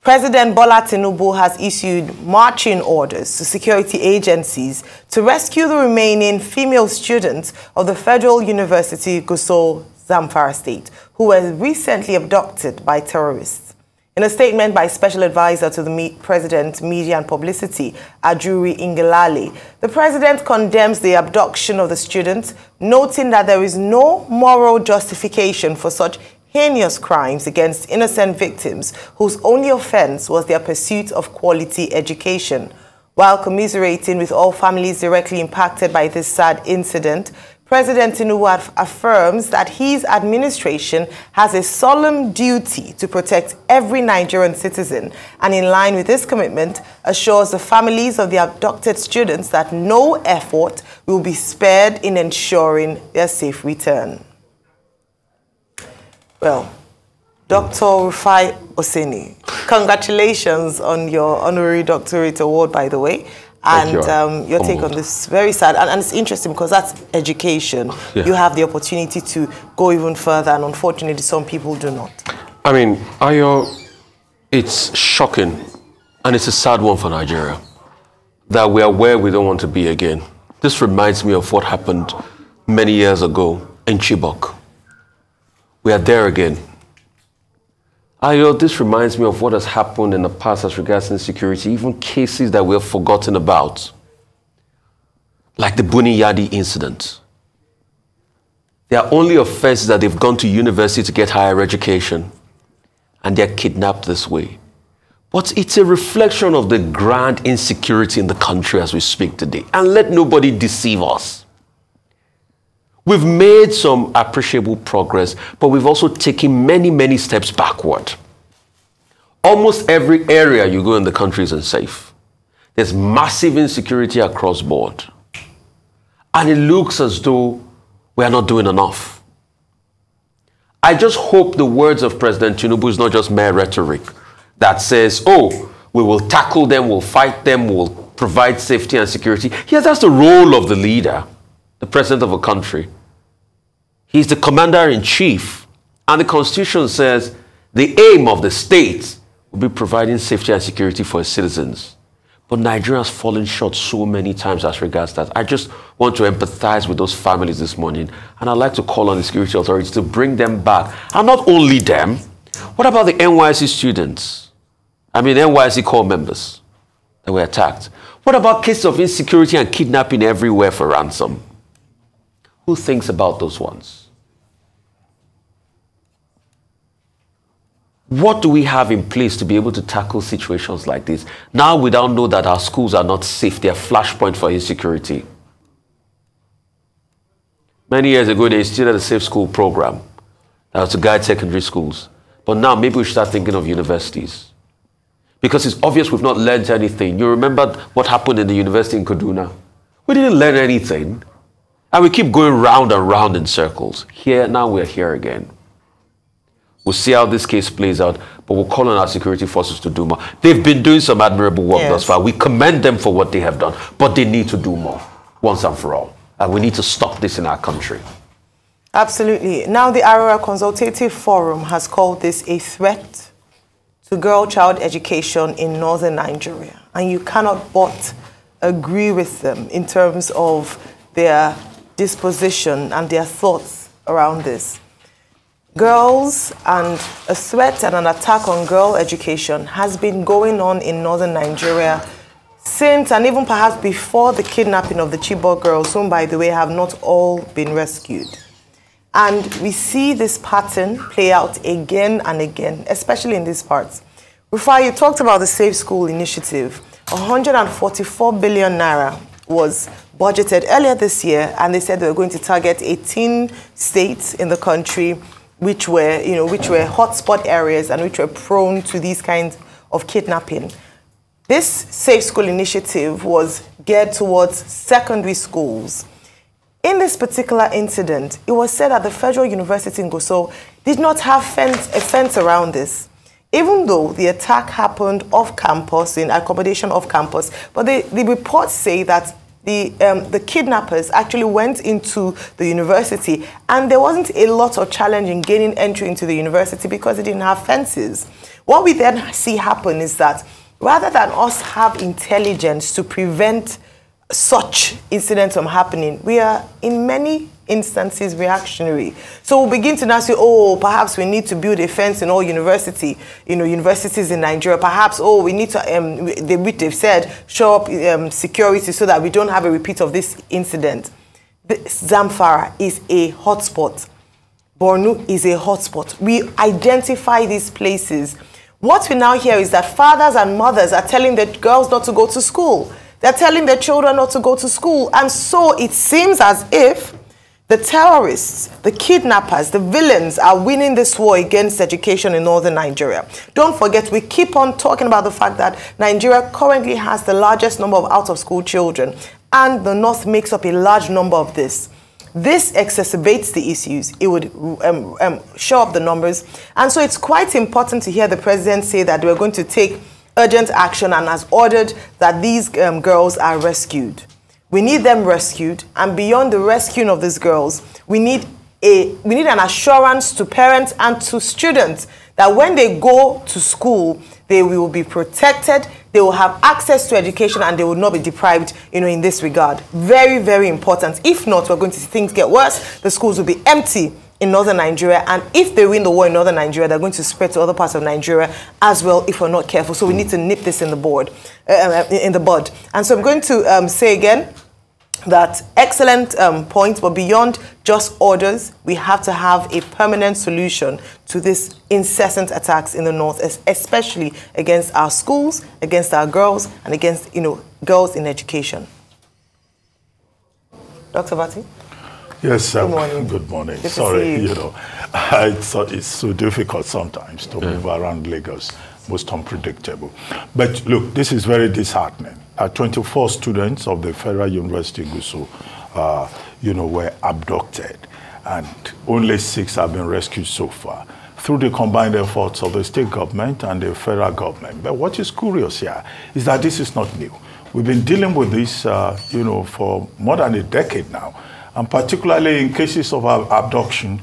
President Bola Tinubu has issued marching orders to security agencies to rescue the remaining female students of the Federal University Gusau, Zamfara State, who were recently abducted by terrorists. In a statement by Special Advisor to the President, Media and Publicity, Ajuri Ngelale, the President condemns the abduction of the students, noting that there is no moral justification for such heinous crimes against innocent victims whose only offense was their pursuit of quality education. While commiserating with all families directly impacted by this sad incident, President Tinubu affirms that his administration has a solemn duty to protect every Nigerian citizen and, in line with this commitment, assures the families of the abducted students that no effort will be spared in ensuring their safe return. Well, Dr. Rufai Oseni, congratulations on your honorary doctorate award, by the way. And your take on this very sad, and it's interesting because that's education. Yeah. You have the opportunity to go even further, and unfortunately some people do not. I mean, Ayo, it's shocking, and it's a sad one for Nigeria, that we are where we don't want to be again. This reminds me of what happened many years ago in Chibok. We are there again. This reminds me of what has happened in the past as regards insecurity, even cases that we have forgotten about, like the Buniyadi incident. Their only offense is that they've gone to university to get higher education, and they're kidnapped this way. But it's a reflection of the grand insecurity in the country as we speak today. And let nobody deceive us. We've made some appreciable progress, but we've also taken many, many steps backward. Almost every area you go in the country is unsafe. There's massive insecurity across board. And it looks as though we are not doing enough. I just hope the words of President Tinubu is not just mere rhetoric that says, oh, we will tackle them, we'll fight them, we'll provide safety and security. Yes, that's the role of the leader, the president of a country. He's the commander-in-chief, and the Constitution says the aim of the state will be providing safety and security for its citizens. But Nigeria has fallen short so many times as regards that. I just want to empathize with those families this morning, and I'd like to call on the security authorities to bring them back. And not only them, what about the NYSC students? I mean, NYSC core members that were attacked. What about cases of insecurity and kidnapping everywhere for ransom? Who thinks about those ones? What do we have in place to be able to tackle situations like this? Now we don't know that our schools are not safe. They're flashpoint for insecurity. Many years ago, they instituted a safe school program that was to guide secondary schools. But now maybe we should start thinking of universities. Because it's obvious we've not learned anything. You remember what happened in the university in Kaduna? We didn't learn anything. And we keep going round and round in circles. Here, now we're here again. We'll see how this case plays out, but we'll call on our security forces to do more. They've been doing some admirable work thus far. We commend them for what they have done, but they need to do more, once and for all. And we need to stop this in our country. Absolutely. Now the Arewa Consultative Forum has called this a threat to girl-child education in northern Nigeria. And you cannot but agree with them in terms of their disposition and their thoughts around this. Girls and a threat and an attack on girl education has been going on in northern Nigeria since and even perhaps before the kidnapping of the Chibok girls, whom, by the way, have not all been rescued. And we see this pattern play out again and again, especially in these parts. Rufai, you talked about the Safe School Initiative. 144 billion naira was budgeted earlier this year, and they said they were going to target 18 states in the country which were hotspot areas and which were prone to these kinds of kidnapping. This Safe School Initiative was geared towards secondary schools. In this particular incident, it was said that the Federal University in Gusau did not have a fence around this, even though the attack happened off campus, in accommodation off campus. But the reports say that the kidnappers actually went into the university, and there wasn't a lot of challenge in gaining entry into the university because it didn't have fences. What we then see happen is that rather than us have intelligence to prevent such incidents from happening, we are in many instances reactionary. So we'll begin to now say, oh, perhaps we need to build a fence in all universities in Nigeria. Perhaps, oh, we need to, they've said, show up security so that we don't have a repeat of this incident. Zamfara is a hotspot. Borno is a hotspot. We identify these places. What we now hear is that fathers and mothers are telling their girls not to go to school. They're telling their children not to go to school. And so it seems as if the terrorists, the kidnappers, the villains are winning this war against education in northern Nigeria. Don't forget, we keep on talking about the fact that Nigeria currently has the largest number of out-of-school children, and the north makes up a large number of this. This exacerbates the issues. It would show up the numbers. And so it's quite important to hear the president say that we're going to take urgent action and has ordered that these girls are rescued. We need them rescued, and beyond the rescuing of these girls, we need an assurance to parents and to students that when they go to school, they will be protected, they will have access to education, and they will not be deprived, in this regard. Very, very important. If not, we're going to see things get worse. The schools will be empty in northern Nigeria, and if they win the war in northern Nigeria, they're going to spread to other parts of Nigeria as well if we're not careful. So we need to nip this in the bud. And so I'm going to say again that excellent point, but beyond just orders, we have to have a permanent solution to this incessant attacks in the north, especially against our schools, against our girls, and against girls in education. Dr. Bati? Yes, good morning. Good morning. Good Sorry, it's so difficult sometimes to move around Lagos, most unpredictable. But look, this is very disheartening. 24 students of the Federal University Gusau, were abducted, and only 6 have been rescued so far through the combined efforts of the state government and the federal government. But what is curious here is that this is not new. We've been dealing with this, for more than a decade now. And particularly in cases of abduction,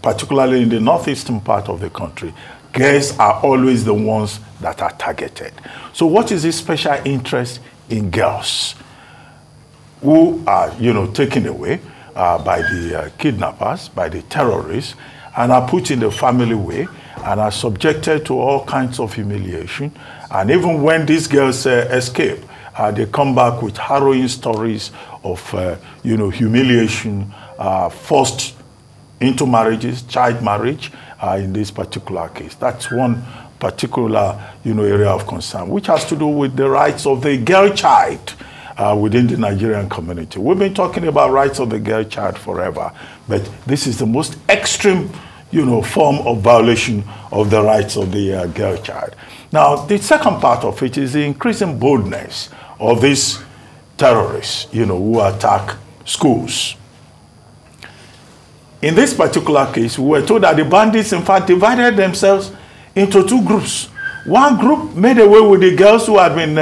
particularly in the northeastern part of the country, girls are always the ones that are targeted. So what is this special interest in girls who are, taken away by the kidnappers, by the terrorists, and are put in the family way and are subjected to all kinds of humiliation? And even when these girls escape, they come back with harrowing stories of, humiliation, forced into marriages, child marriage, in this particular case. That's one particular, area of concern, which has to do with the rights of the girl child within the Nigerian community. We've been talking about rights of the girl child forever, but this is the most extreme, form of violation of the rights of the girl child. Now, the second part of it is the increasing boldness of these terrorists, who attack schools. In this particular case, we were told that the bandits, in fact, divided themselves into 2 groups. One group made away with the girls who had been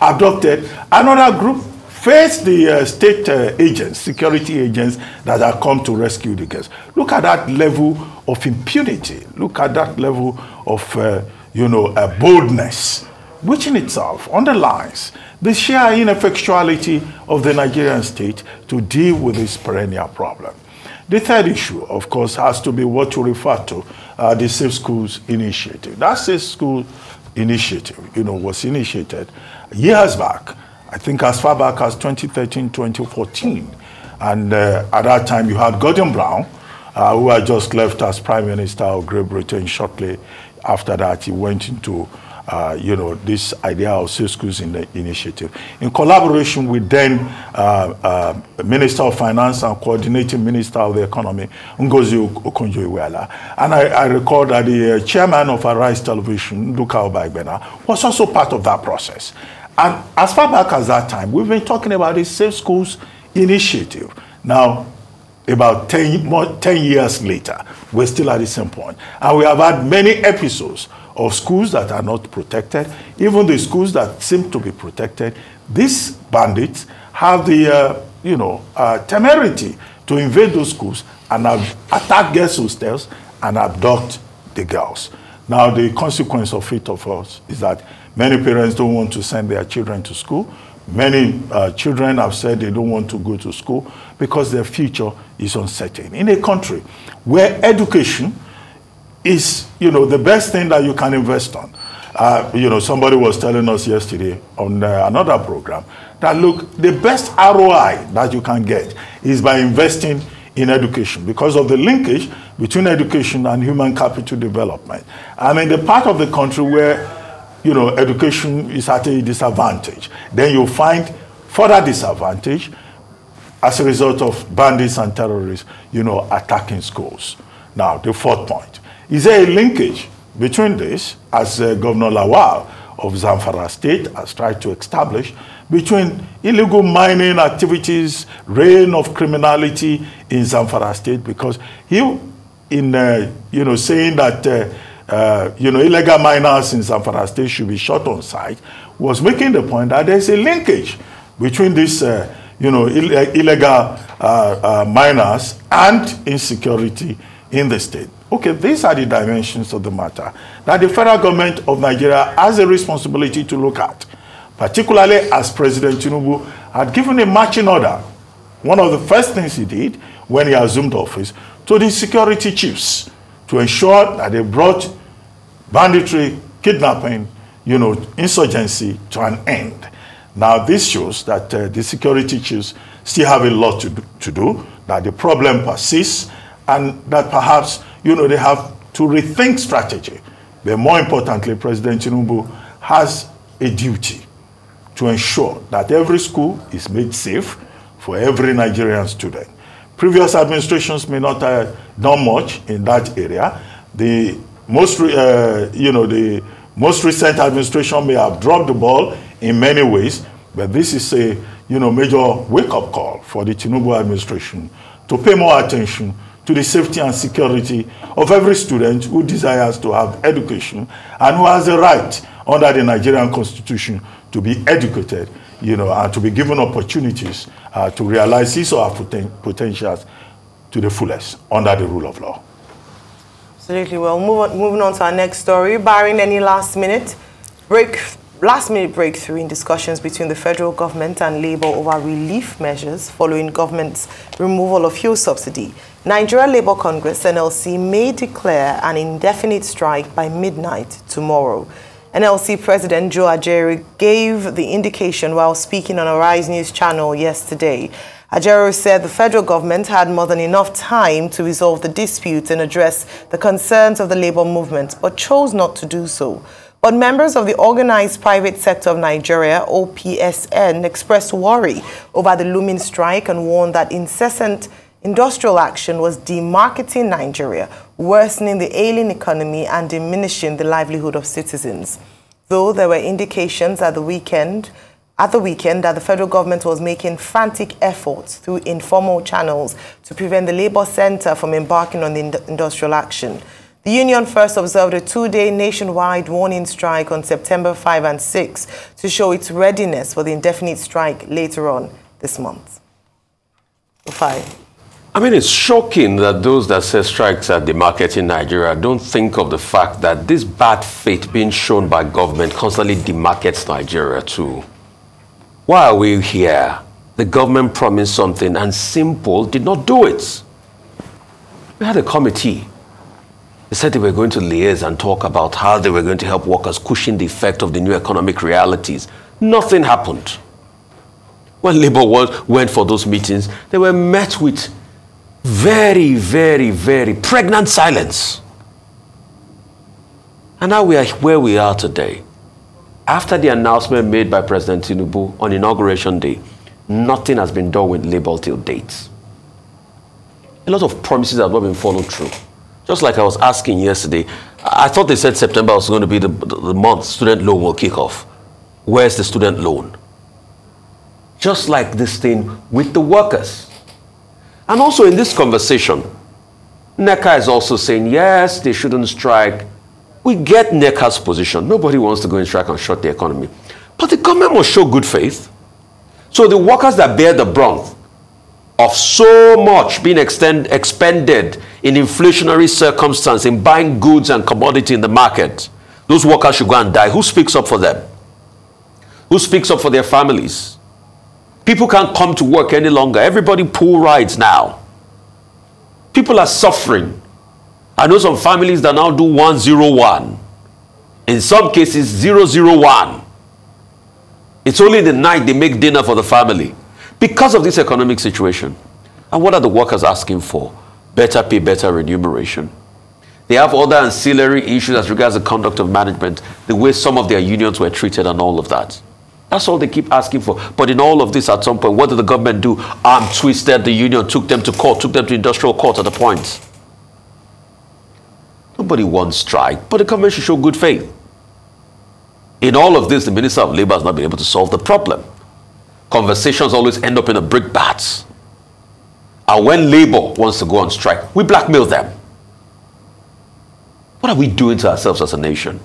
abducted. Another group faced the state agents, security agents that had come to rescue the girls. Look at that level of impunity. Look at that level of, boldness, which in itself underlines the sheer ineffectuality of the Nigerian state to deal with this perennial problem. The third issue, of course, has to be what you refer to, the Safe Schools Initiative. That Safe School Initiative, was initiated years back, I think as far back as 2013, 2014. And at that time, you had Gordon Brown, who had just left as Prime Minister of Great Britain. Shortly after that, he went into this idea of Safe Schools Initiative, in collaboration with then Minister of Finance and Coordinating Minister of the Economy, Ngozi Okonjo-Iweala. And I recall that the chairman of Arise Television, Luka Obagbena, was also part of that process. And as far back as that time, we've been talking about this Safe Schools Initiative. Now, about 10 years later, we're still at the same point. And we have had many episodes of schools that are not protected. Even the schools that seem to be protected, these bandits have the, temerity to invade those schools and attack girls' hostels and abduct the girls. Now, the consequence of it, of course, is that many parents don't want to send their children to school. Many children have said they don't want to go to school because their future is uncertain. In a country where education is, the best thing that you can invest on. Somebody was telling us yesterday on another program that, look, the best ROI that you can get is by investing in education because of the linkage between education and human capital development. And in the part of the country where, education is at a disadvantage, then you'll find further disadvantage as a result of bandits and terrorists, attacking schools. Now, the fourth point. Is there a linkage between this, as Governor Lawal of Zamfara State has tried to establish, between illegal mining activities, reign of criminality in Zamfara State? Because he, in saying that illegal miners in Zamfara State should be shot on sight, was making the point that there's a linkage between these illegal miners and insecurity in the state. Okay, these are the dimensions of the matter that the federal government of Nigeria has a responsibility to look at, particularly as President Tinubu had given a marching order. One of the first things he did when he assumed office to the security chiefs to ensure that they brought banditry, kidnapping, insurgency to an end. Now, this shows that the security chiefs still have a lot to do, that the problem persists, and that perhaps, they have to rethink strategy. But more importantly, President Tinubu has a duty to ensure that every school is made safe for every Nigerian student. Previous administrations may not have done much in that area. The most recent administration may have dropped the ball in many ways, but this is a major wake-up call for the Tinubu administration to pay more attention to the safety and security of every student who desires to have education and who has the right under the Nigerian Constitution to be educated, and to be given opportunities to realize his or her potentials to the fullest under the rule of law. Absolutely. Well, moving on to our next story. Barring any last-minute breakthrough in discussions between the federal government and Labour over relief measures following government's removal of fuel subsidy, Nigeria Labour Congress, NLC, may declare an indefinite strike by midnight tomorrow. NLC President Joe Ajaero gave the indication while speaking on a Rise News channel yesterday. Ajaero said the federal government had more than enough time to resolve the dispute and address the concerns of the labour movement, but chose not to do so. But members of the Organized Private Sector of Nigeria, OPSN, expressed worry over the looming strike and warned that incessant industrial action was demarketing Nigeria, worsening the ailing economy and diminishing the livelihood of citizens. Though there were indications at the weekend that the federal government was making frantic efforts through informal channels to prevent the Labour Centre from embarking on the industrial action. The union first observed a two-day nationwide warning strike on September 5 and 6 to show its readiness for the indefinite strike later on this month. I mean, it's shocking that those that say strikes are demarketing Nigeria don't think of the fact that this bad faith being shown by government constantly demarkets Nigeria too. Why are we here? The government promised something and Simple did not do it. We had a committee. They said they were going to liaise and talk about how they were going to help workers cushion the effect of the new economic realities. Nothing happened. When Labour went for those meetings, they were met with very, very, very pregnant silence. And now we are where we are today. After the announcement made by President Tinubu on Inauguration Day, nothing has been done with Labour till date. A lot of promises have not been followed through. Just like I was asking yesterday, I thought they said September was going to be the month student loan will kick off. Where's the student loan? Just like this thing with the workers. And also in this conversation, NECA is also saying, yes, they shouldn't strike. We get NECA's position. Nobody wants to go and strike and shut the economy. But the government must show good faith. So the workers that bear the brunt of so much being expended in inflationary circumstance, in buying goods and commodity in the market, those workers should go and die. Who speaks up for them? Who speaks up for their families? People can't come to work any longer. Everybody pull rides now. People are suffering. I know some families that now do 101. In some cases, 001. It's only in the night they make dinner for the family because of this economic situation. And what are the workers asking for? Better pay, better remuneration. They have other ancillary issues as regards the conduct of management, the way some of their unions were treated and all of that. That's all they keep asking for. But in all of this, at some point, what did the government do? Arm twisted the union, took them to court, took them to industrial court at the point. Nobody wants strike, but the government should show good faith. In all of this, the Minister of Labour has not been able to solve the problem. Conversations always end up in a brickbat. And when Labour wants to go on strike, we blackmail them. What are we doing to ourselves as a nation?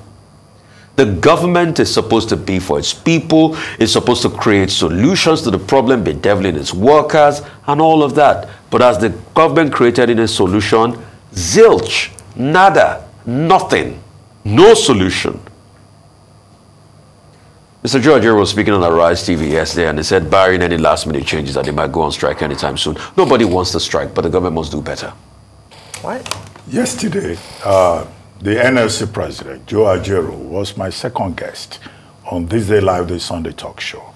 The government is supposed to be for its people, it's supposed to create solutions to the problem, bedeviling its workers, and all of that. But as the government created in a solution, zilch, nada, nothing, no solution. Mr. Joe Ajero was speaking on Arise TV yesterday, and he said, barring any last-minute changes, that they might go on strike anytime soon. Nobody wants to strike, but the government must do better. What? Yesterday, the NLC president, Joe Ajero, was my second guest on This Day Live, the Sunday talk show.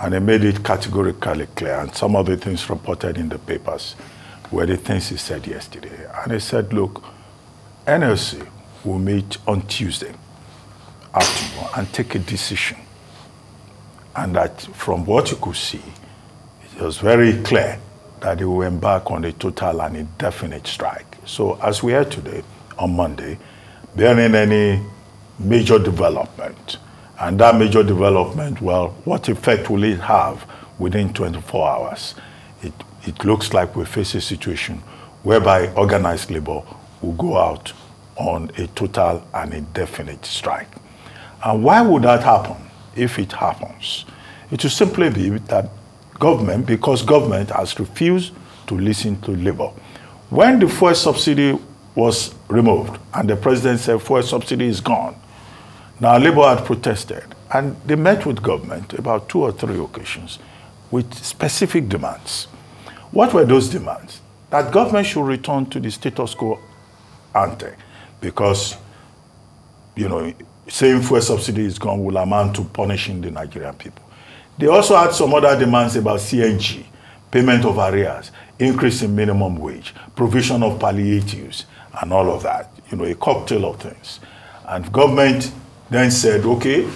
And he made it categorically clear, and some of the things reported in the papers were the things he said yesterday. And he said, look, NLC will meet on Tuesday afternoon and take a decision. And that from what you could see, it was very clear that they will embark on a total and indefinite strike. So as we are today, on Monday, bearing any major development, and that major development, well, what effect will it have within 24 hours? It looks like we face a situation whereby organized labor will go out on a total and indefinite strike. And why would that happen? If it happens, it will simply be that government, because government has refused to listen to labor. When the fuel subsidy was removed and the president said fuel subsidy is gone, now labor had protested and they met with government about 2 or 3 occasions with specific demands. What were those demands? That government should return to the status quo ante, because, you know, saying fuel subsidy is gone will amount to punishing the Nigerian people. They also had some other demands about CNG, payment of arrears, increase in minimum wage, provision of palliatives, and all of that. You know, a cocktail of things. And government then said, okay,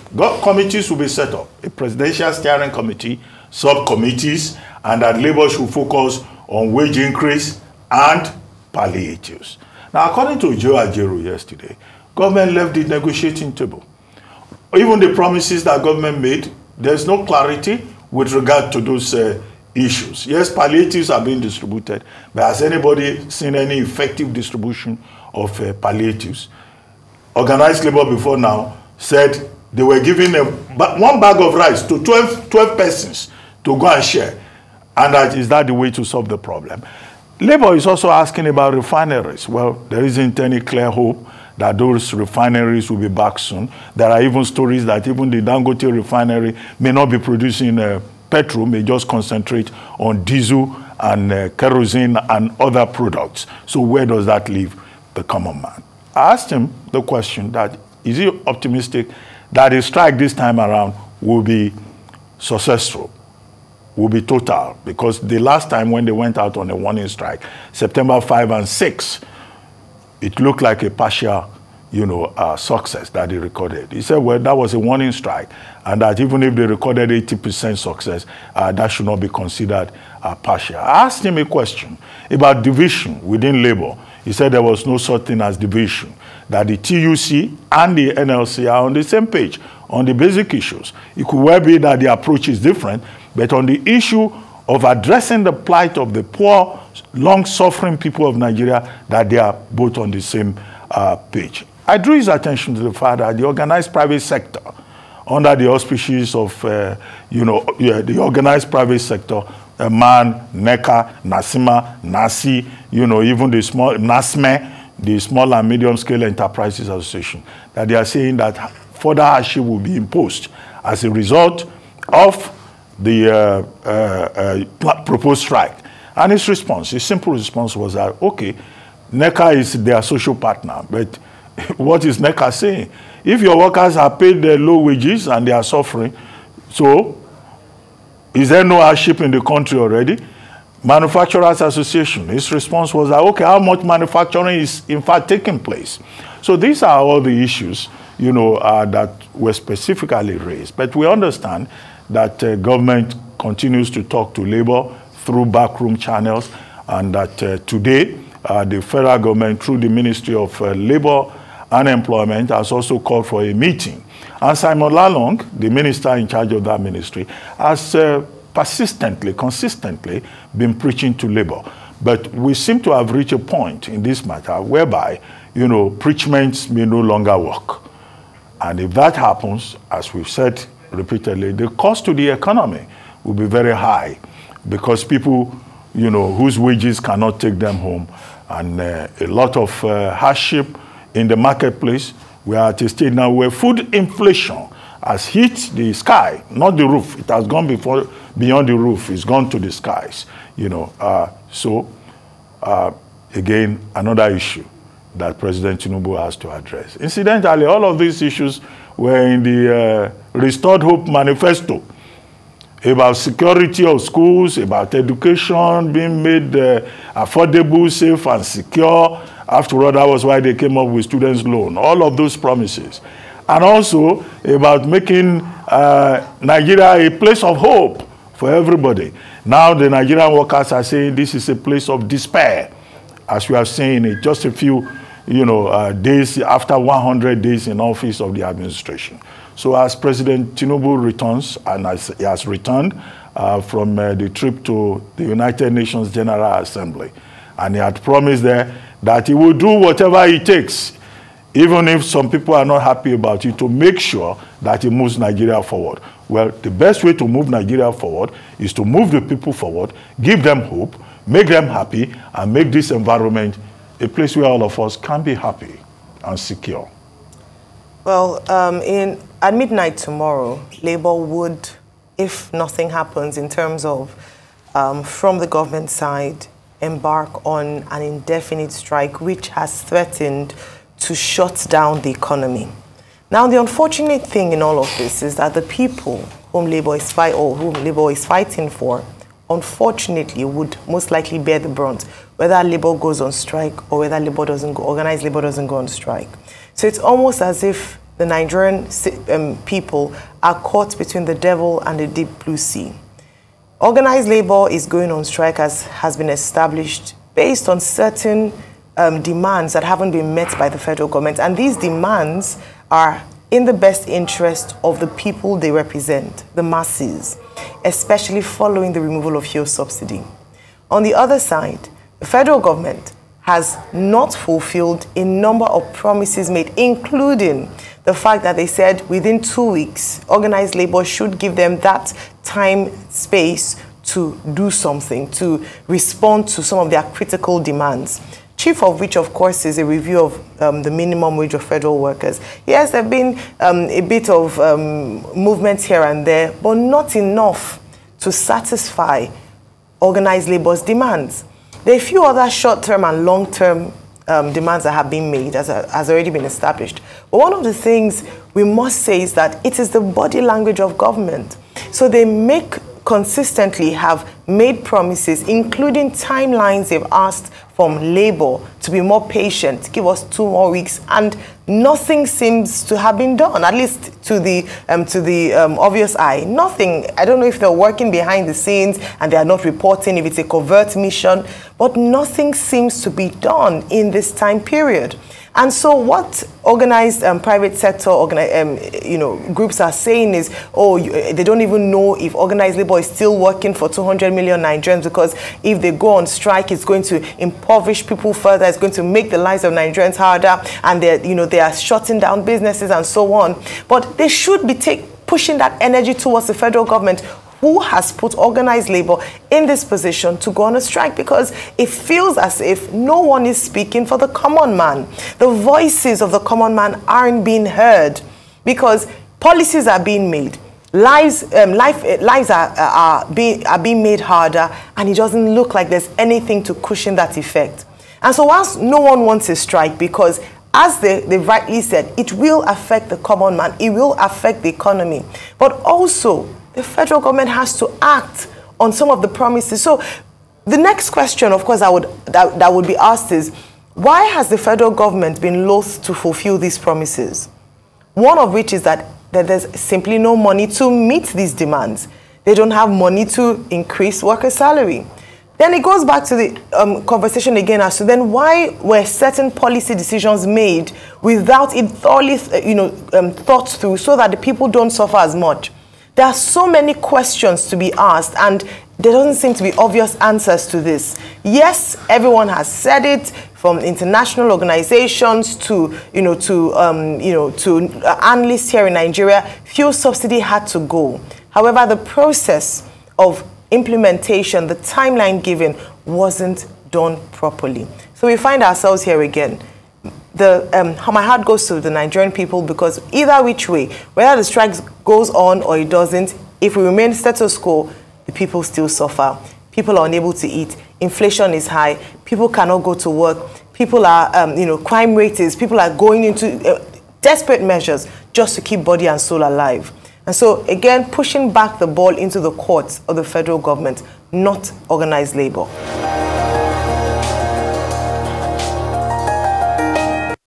committees will be set up, a presidential steering committee, subcommittees, and that labor should focus on wage increase and palliatives. Now, according to Joe Ajero yesterday, government left the negotiating table. Even the promises that government made, there's no clarity with regard to those issues. Yes, palliatives are being distributed, but has anybody seen any effective distribution of palliatives? Organized labor before now said they were giving one bag of rice to 12 persons to go and share. And is that the way to solve the problem? Labor is also asking about refineries. Well, there isn't any clear hope that those refineries will be back soon. There are even stories that even the Dangote refinery may not be producing petrol, may just concentrate on diesel and kerosene and other products. So where does that leave the common man? I asked him the question that, is he optimistic that a strike this time around will be successful, will be total? Because the last time when they went out on a warning strike, September 5 and 6, it looked like a partial, success that they recorded. He said, well, that was a warning strike, and that even if they recorded 80% success, that should not be considered partial. I asked him a question about division within labor. He said there was no such thing as division, that the TUC and the NLC are on the same page on the basic issues. It could well be that the approach is different, but on the issue of addressing the plight of the poor, long-suffering people of Nigeria, that they are both on the same page. I drew his attention to the fact that the organized private sector under the auspices of, the organized private sector, MAN, NECA, NASIMA, NASI, even the small, NASME, the Small and Medium Scale Enterprises Association, that they are saying that further hardship will be imposed as a result of the proposed strike. And his response, his simple response was that, okay, NECA is their social partner, but what is NECA saying? If your workers are paid their low wages and they are suffering, so is there no hardship in the country already? Manufacturers Association, his response was that, okay, how much manufacturing is in fact taking place? So these are all the issues, that were specifically raised. But we understand that government continues to talk to labor through backroom channels, and that today the federal government, through the Ministry of Labor and Employment, has also called for a meeting. And Simon Lalong, the minister in charge of that ministry, has persistently, consistently been preaching to labor. But we seem to have reached a point in this matter whereby, preachments may no longer work. And if that happens, as we've said repeatedly, the cost to the economy will be very high, because people, whose wages cannot take them home, and a lot of hardship in the marketplace. We are at a stage now where food inflation has hit the sky, not the roof. It has gone beyond the roof. It's gone to the skies. Again, another issue that President Tinubu has to address. Incidentally, all of these issues were in the Restored Hope Manifesto, about security of schools, about education being made affordable, safe, and secure. After all, that was why they came up with students' loan. All of those promises. And also about making Nigeria a place of hope for everybody. Now the Nigerian workers are saying this is a place of despair, as we have seen in just a few days after 100 days in office of the administration. So as President Tinubu returns, and as he has returned from the trip to the United Nations General Assembly, and he had promised there that he will do whatever it takes, even if some people are not happy about it, to make sure that he moves Nigeria forward. Well, the best way to move Nigeria forward is to move the people forward, give them hope, make them happy, and make this environment a place where all of us can be happy and secure. Well, at midnight tomorrow, Labour would, if nothing happens in terms of, from the government side, embark on an indefinite strike, which has threatened to shut down the economy. Now, the unfortunate thing in all of this is that the people whom Labour is fighting for, unfortunately, would most likely bear the brunt, whether Labour goes on strike or whether Labour doesn't go, organized Labour doesn't go on strike. So it's almost as if the Nigerian people are caught between the devil and the deep blue sea. Organized Labour is going on strike, as has been established, based on certain demands that haven't been met by the federal government. And these demands are in the best interest of the people they represent, the masses, especially following the removal of fuel subsidy. On the other side, the federal government has not fulfilled a number of promises made, including the fact that they said within 2 weeks, organized labor should give them that time, space to do something, to respond to some of their critical demands. Chief of which, of course, is a review of the minimum wage of federal workers. Yes, there have been a bit of movements here and there, but not enough to satisfy organized labor's demands. There are a few other short-term and long-term demands that have been made, as has already been established. But one of the things we must say is that it is the body language of government. So they consistently have made promises, including timelines they've asked from Labour to be more patient, give us 2 more weeks, and nothing seems to have been done, at least to the obvious eye. Nothing. I don't know if they're working behind the scenes and they are not reporting, if it's a covert mission, but nothing seems to be done in this time period. And so what organized private sector groups are saying is, they don't even know if organized labor is still working for 200 million Nigerians, because if they go on strike, it's going to impoverish people further, it's going to make the lives of Nigerians harder, and they are shutting down businesses and so on. But they should be pushing that energy towards the federal government, who has put organized labor in this position to go on a strike, because it feels as if no one is speaking for the common man. The voices of the common man aren't being heard because policies are being made. Lives are being made harder, and it doesn't look like there's anything to cushion that effect. And so whilst no one wants a strike, because as they rightly said, it will affect the common man, it will affect the economy, but also the federal government has to act on some of the promises. So the next question, of course, that would be asked is, why has the federal government been loath to fulfill these promises? One of which is that there's simply no money to meet these demands. They don't have money to increase worker salary. Then it goes back to the conversation again as to then why were certain policy decisions made without it thoroughly thought through so that the people don't suffer as much. There are so many questions to be asked, and there doesn't seem to be obvious answers to this. Yes, everyone has said it, from international organizations to analysts here in Nigeria. Fuel subsidy had to go. However, the process of implementation, the timeline given, wasn't done properly. So we find ourselves here again. My heart goes to the Nigerian people, because either which way, whether the strike goes on or it doesn't, if we remain status quo, the people still suffer. People are unable to eat. Inflation is high. People cannot go to work. People are, crime rate is, people are going into desperate measures just to keep body and soul alive. And so, again, pushing back the ball into the courts of the federal government, not organized labor.